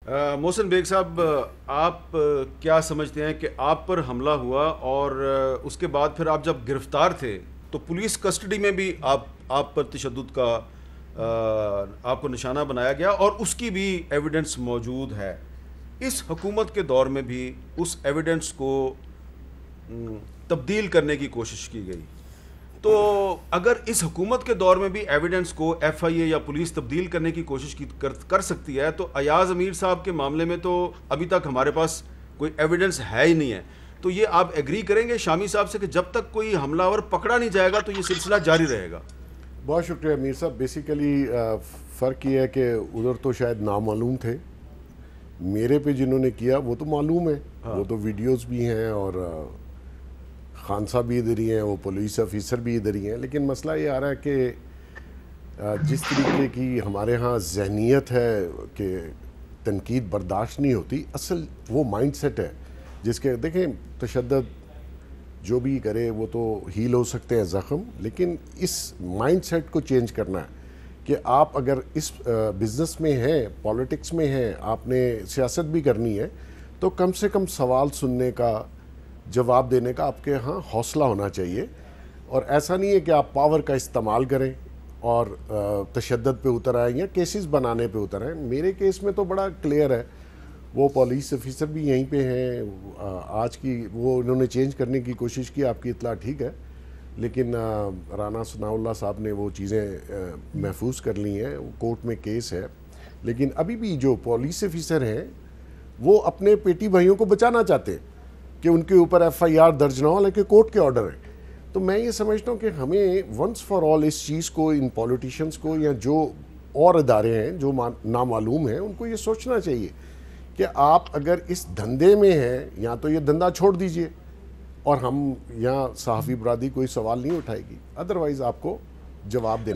محسن bag صاحب، آپ کیا سمجھتے ہیں کہ آپ پر حملہ ہوا اور اس کے بعد پھر آپ جب گرفتار تھے تو پولیس کسٹڈی میں بھی آپ پر تشدد کا آپ کو نشانہ بنایا گیا اور اس کی بھی ایویڈنس موجود ہے. اس حکومت کے دور میں بھی اس ایویڈنس کو تبدیل کرنے کی کوشش کی گئی. تو اگر اس حکومت کے دور میں بھی ایویڈنس کو ایف آئی اے یا پولیس تبدیل کرنے کی کوشش کر سکتی ہے تو ایاز امیر صاحب کے معاملے میں تو ابھی تک ہمارے پاس کوئی ایویڈنس ہے ہی نہیں ہے. تو یہ آپ ایگری کریں گے شامی صاحب سے کہ جب تک کوئی حملہ آور پکڑا نہیں جائے گا تو یہ سلسلہ جاری رہے گا؟ بہت شکریہ امیر صاحب. بیسیکلی فرق یہ ہے کہ ادھر تو شاید نامعلوم تھے، میرے پہ جنہوں نے کیا وہ تو معلوم ہے. وہ تو ویڈیوز بھی ہیں اور خان صاحب بھی ادھر ہی ہیں، وہ پولیس آفیسر بھی ادھر ہی ہیں. لیکن مسئلہ یہ آ رہا ہے کہ جس طریقے کی ہمارے ہاں ذہنیت ہے کہ تنقید برداشت نہیں ہوتی، اصل وہ مائنڈ سیٹ ہے جس کے دیکھیں تشدد جو بھی کرے وہ تو ہیل ہو سکتے ہیں زخم، لیکن اس مائنڈ سیٹ کو چینج کرنا ہے کہ آپ اگر اس بزنس میں ہیں، پولیٹکس میں ہیں، آپ نے سیاست بھی کرنی ہے تو کم سے کم سوال سننے کا، جواب دینے کا آپ کے ہاں حوصلہ ہونا چاہیے. اور ایسا نہیں ہے کہ آپ پاور کا استعمال کریں اور تشدد پہ اتر آئیں یا کیسز بنانے پہ اتر آئیں. میرے کیس میں تو بڑا کلیئر ہے، وہ پولیس آفیسر بھی یہیں پہ ہیں. آج کی وہ انہوں نے چینج کرنے کی کوشش کی، آپ کی اطلاع ٹھیک ہے، لیکن رانا ثناء اللہ صاحب نے وہ چیزیں محفوظ کر لی ہیں، کورٹ میں کیس ہے. لیکن ابھی بھی جو پولیس آفیسر ہیں وہ اپنے پیٹی بھائیوں کو بچانا چاہتے ہیں کہ ان کے اوپر ایف آئی آر درج نہ ہو، لیکن کورٹ کے آرڈر ہیں. تو میں یہ سمجھتا ہوں کہ ہمیں ونس فار آل اس چیز کو، ان پولیٹیشنز کو یا جو اور ادارے ہیں جو نامعلوم ہیں، ان کو یہ سوچنا چاہیے کہ آپ اگر اس دھندے میں ہیں یا تو یہ دھندا چھوڑ دیجئے اور ہم یہاں صحافی برادری کوئی سوال نہیں اٹھائے گی، ادروائز آپ کو جواب دینا